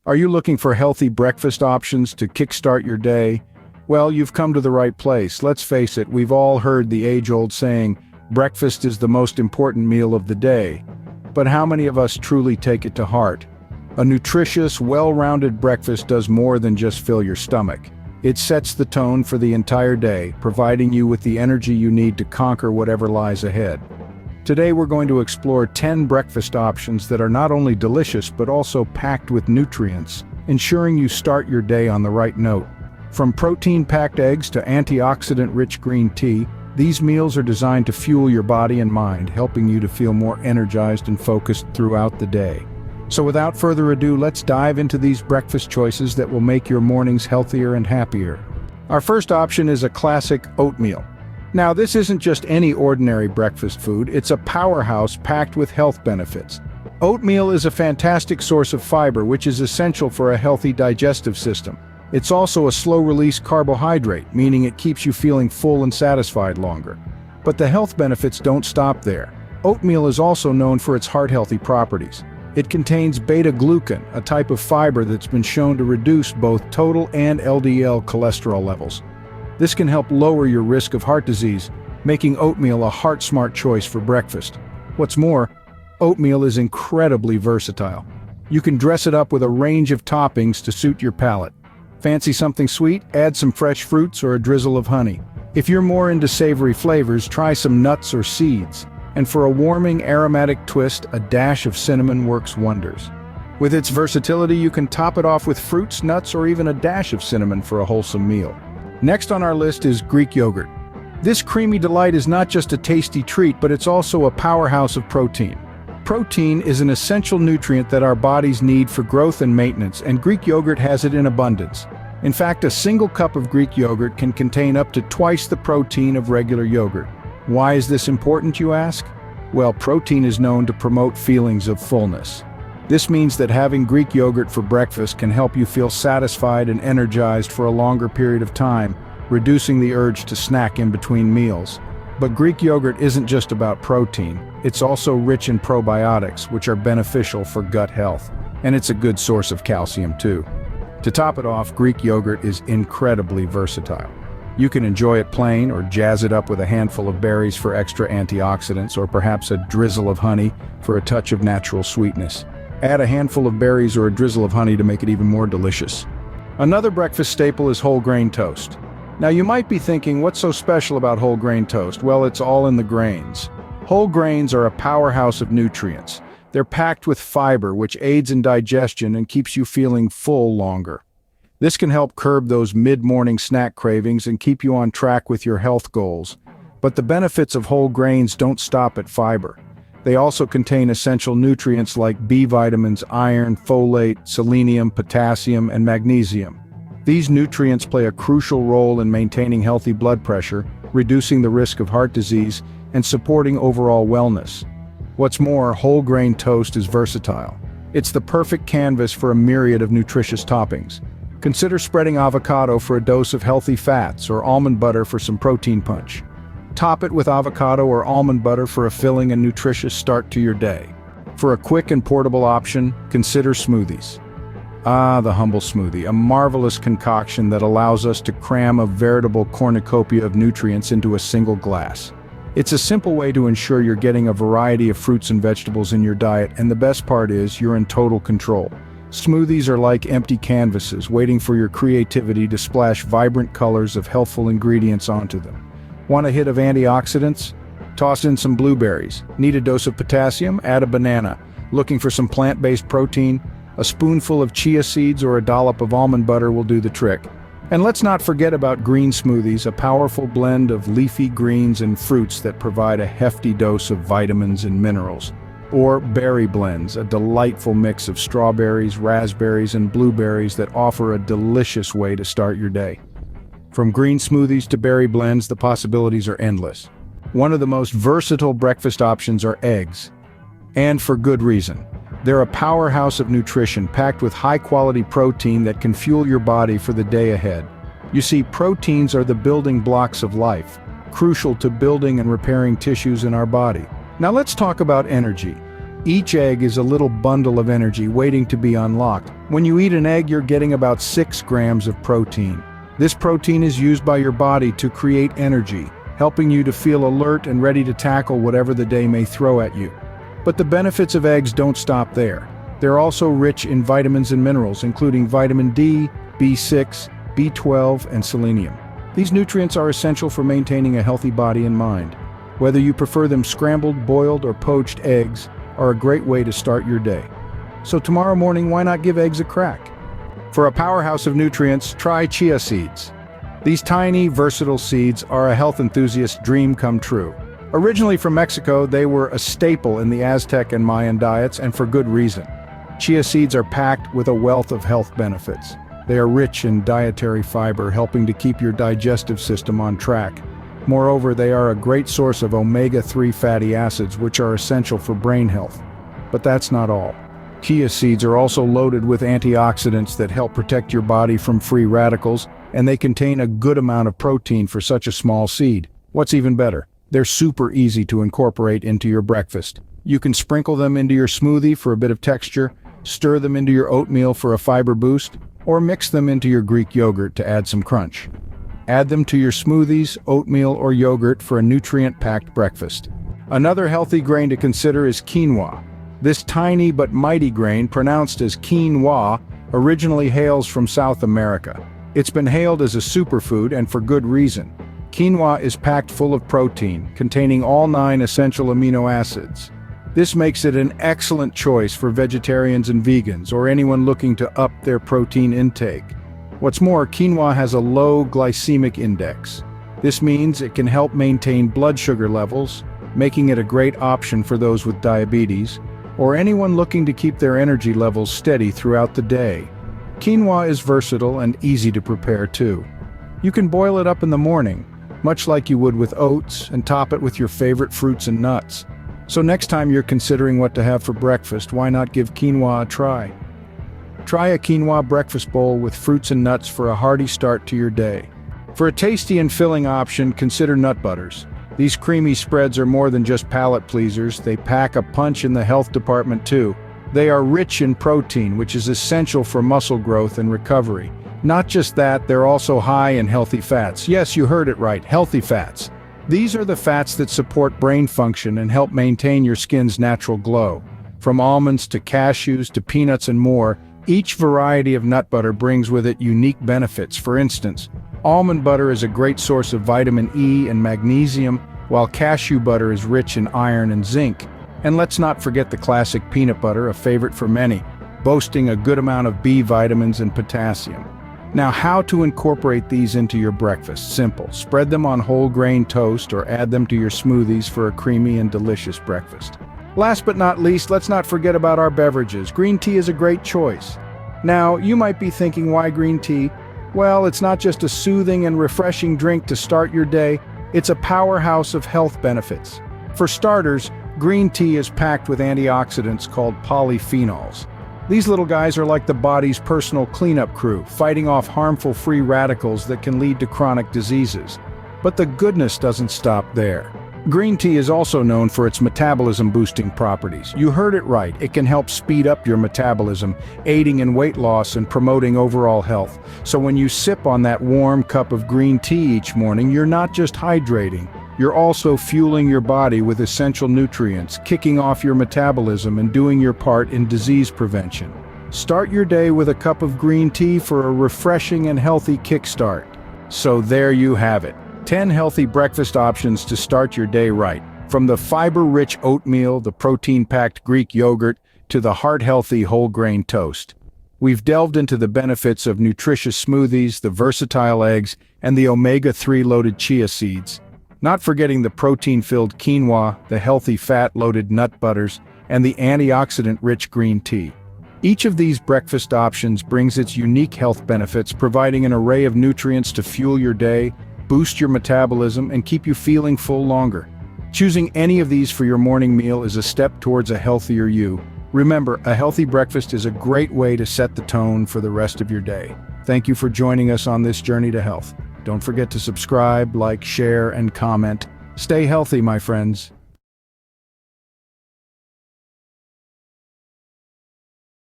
Are you looking for healthy breakfast options to kickstart your day? Well, you've come to the right place. Let's face it, we've all heard the age-old saying, breakfast is the most important meal of the day. But how many of us truly take it to heart? A nutritious, well-rounded breakfast does more than just fill your stomach. It sets the tone for the entire day, providing you with the energy you need to conquer whatever lies ahead. Today we're going to explore 10 breakfast options that are not only delicious but also packed with nutrients, ensuring you start your day on the right note. From protein-packed eggs to antioxidant-rich green tea, these meals are designed to fuel your body and mind, helping you to feel more energized and focused throughout the day. So without further ado, let's dive into these breakfast choices that will make your mornings healthier and happier. Our first option is a classic oatmeal. Now, this isn't just any ordinary breakfast food, it's a powerhouse packed with health benefits. Oatmeal is a fantastic source of fiber, which is essential for a healthy digestive system. It's also a slow-release carbohydrate, meaning it keeps you feeling full and satisfied longer. But the health benefits don't stop there. Oatmeal is also known for its heart-healthy properties. It contains beta-glucan, a type of fiber that's been shown to reduce both total and LDL cholesterol levels. This can help lower your risk of heart disease, making oatmeal a heart-smart choice for breakfast. What's more, oatmeal is incredibly versatile. You can dress it up with a range of toppings to suit your palate. Fancy something sweet? Add some fresh fruits or a drizzle of honey. If you're more into savory flavors, try some nuts or seeds. And for a warming, aromatic twist, a dash of cinnamon works wonders. With its versatility, you can top it off with fruits, nuts, or even a dash of cinnamon for a wholesome meal. Next on our list is Greek yogurt. This creamy delight is not just a tasty treat, but it's also a powerhouse of protein. Protein is an essential nutrient that our bodies need for growth and maintenance, and Greek yogurt has it in abundance. In fact, a single cup of Greek yogurt can contain up to twice the protein of regular yogurt. Why is this important, you ask? Well, protein is known to promote feelings of fullness. This means that having Greek yogurt for breakfast can help you feel satisfied and energized for a longer period of time, reducing the urge to snack in between meals. But Greek yogurt isn't just about protein, it's also rich in probiotics, which are beneficial for gut health. And it's a good source of calcium too. To top it off, Greek yogurt is incredibly versatile. You can enjoy it plain or jazz it up with a handful of berries for extra antioxidants, or perhaps a drizzle of honey for a touch of natural sweetness. Add a handful of berries or a drizzle of honey to make it even more delicious. Another breakfast staple is whole grain toast. Now you might be thinking, what's so special about whole grain toast? Well, it's all in the grains. Whole grains are a powerhouse of nutrients. They're packed with fiber, which aids in digestion and keeps you feeling full longer. This can help curb those mid-morning snack cravings and keep you on track with your health goals. But the benefits of whole grains don't stop at fiber. They also contain essential nutrients like B vitamins, iron, folate, selenium, potassium, and magnesium. These nutrients play a crucial role in maintaining healthy blood pressure, reducing the risk of heart disease, and supporting overall wellness. What's more, whole grain toast is versatile. It's the perfect canvas for a myriad of nutritious toppings. Consider spreading avocado for a dose of healthy fats, or almond butter for some protein punch. Top it with avocado or almond butter for a filling and nutritious start to your day. For a quick and portable option, consider smoothies. Ah, the humble smoothie, a marvelous concoction that allows us to cram a veritable cornucopia of nutrients into a single glass. It's a simple way to ensure you're getting a variety of fruits and vegetables in your diet, and the best part is you're in total control. Smoothies are like empty canvases, waiting for your creativity to splash vibrant colors of healthful ingredients onto them. Want a hit of antioxidants? Toss in some blueberries. Need a dose of potassium? Add a banana. Looking for some plant-based protein? A spoonful of chia seeds or a dollop of almond butter will do the trick. And let's not forget about green smoothies, a powerful blend of leafy greens and fruits that provide a hefty dose of vitamins and minerals. Or berry blends, a delightful mix of strawberries, raspberries, and blueberries that offer a delicious way to start your day. From green smoothies to berry blends, the possibilities are endless. One of the most versatile breakfast options are eggs. And for good reason. They're a powerhouse of nutrition packed with high-quality protein that can fuel your body for the day ahead. You see, proteins are the building blocks of life, crucial to building and repairing tissues in our body. Now let's talk about energy. Each egg is a little bundle of energy waiting to be unlocked. When you eat an egg, you're getting about 6 grams of protein. This protein is used by your body to create energy, helping you to feel alert and ready to tackle whatever the day may throw at you. But the benefits of eggs don't stop there. They're also rich in vitamins and minerals, including vitamin D, B6, B12, and selenium. These nutrients are essential for maintaining a healthy body and mind. Whether you prefer them scrambled, boiled, or poached, eggs are a great way to start your day. So tomorrow morning, why not give eggs a crack? For a powerhouse of nutrients, try chia seeds. These tiny, versatile seeds are a health enthusiast's dream come true. Originally from Mexico, they were a staple in the Aztec and Mayan diets, and for good reason. Chia seeds are packed with a wealth of health benefits. They are rich in dietary fiber, helping to keep your digestive system on track. Moreover, they are a great source of omega-3 fatty acids, which are essential for brain health. But that's not all. Chia seeds are also loaded with antioxidants that help protect your body from free radicals, and they contain a good amount of protein for such a small seed. What's even better, they're super easy to incorporate into your breakfast. You can sprinkle them into your smoothie for a bit of texture, stir them into your oatmeal for a fiber boost, or mix them into your Greek yogurt to add some crunch. Add them to your smoothies, oatmeal, or yogurt for a nutrient-packed breakfast. Another healthy grain to consider is quinoa. This tiny but mighty grain, pronounced as quinoa, originally hails from South America. It's been hailed as a superfood, and for good reason. Quinoa is packed full of protein, containing all 9 essential amino acids. This makes it an excellent choice for vegetarians and vegans, or anyone looking to up their protein intake. What's more, quinoa has a low glycemic index. This means it can help maintain blood sugar levels, making it a great option for those with diabetes, or anyone looking to keep their energy levels steady throughout the day. Quinoa is versatile and easy to prepare too. You can boil it up in the morning, much like you would with oats, and top it with your favorite fruits and nuts. So next time you're considering what to have for breakfast, why not give quinoa a try? Try a quinoa breakfast bowl with fruits and nuts for a hearty start to your day. For a tasty and filling option, consider nut butters. These creamy spreads are more than just palate pleasers, they pack a punch in the health department too. They are rich in protein, which is essential for muscle growth and recovery. Not just that, they're also high in healthy fats. Yes, you heard it right, healthy fats. These are the fats that support brain function and help maintain your skin's natural glow. From almonds to cashews to peanuts and more, each variety of nut butter brings with it unique benefits. For instance, almond butter is a great source of vitamin E and magnesium, while cashew butter is rich in iron and zinc. And let's not forget the classic peanut butter, a favorite for many, boasting a good amount of B vitamins and potassium. Now, how to incorporate these into your breakfast? Simple. Spread them on whole grain toast or add them to your smoothies for a creamy and delicious breakfast. Last but not least, let's not forget about our beverages. Green tea is a great choice. Now, you might be thinking, why green tea? Well, it's not just a soothing and refreshing drink to start your day, it's a powerhouse of health benefits. For starters, green tea is packed with antioxidants called polyphenols. These little guys are like the body's personal cleanup crew, fighting off harmful free radicals that can lead to chronic diseases. But the goodness doesn't stop there. Green tea is also known for its metabolism-boosting properties. You heard it right, it can help speed up your metabolism, aiding in weight loss and promoting overall health. So when you sip on that warm cup of green tea each morning, you're not just hydrating, you're also fueling your body with essential nutrients, kicking off your metabolism and doing your part in disease prevention. Start your day with a cup of green tea for a refreshing and healthy kickstart. So there you have it. 10 healthy breakfast options to start your day right. From the fiber-rich oatmeal, the protein-packed Greek yogurt, to the heart-healthy whole-grain toast. We've delved into the benefits of nutritious smoothies, the versatile eggs, and the omega-3 loaded chia seeds. Not forgetting the protein-filled quinoa, the healthy fat-loaded nut butters, and the antioxidant-rich green tea. Each of these breakfast options brings its unique health benefits, providing an array of nutrients to fuel your day, boost your metabolism, and keep you feeling full longer. Choosing any of these for your morning meal is a step towards a healthier you. Remember, a healthy breakfast is a great way to set the tone for the rest of your day. Thank you for joining us on this journey to health. Don't forget to subscribe, like, share, and comment. Stay healthy, my friends.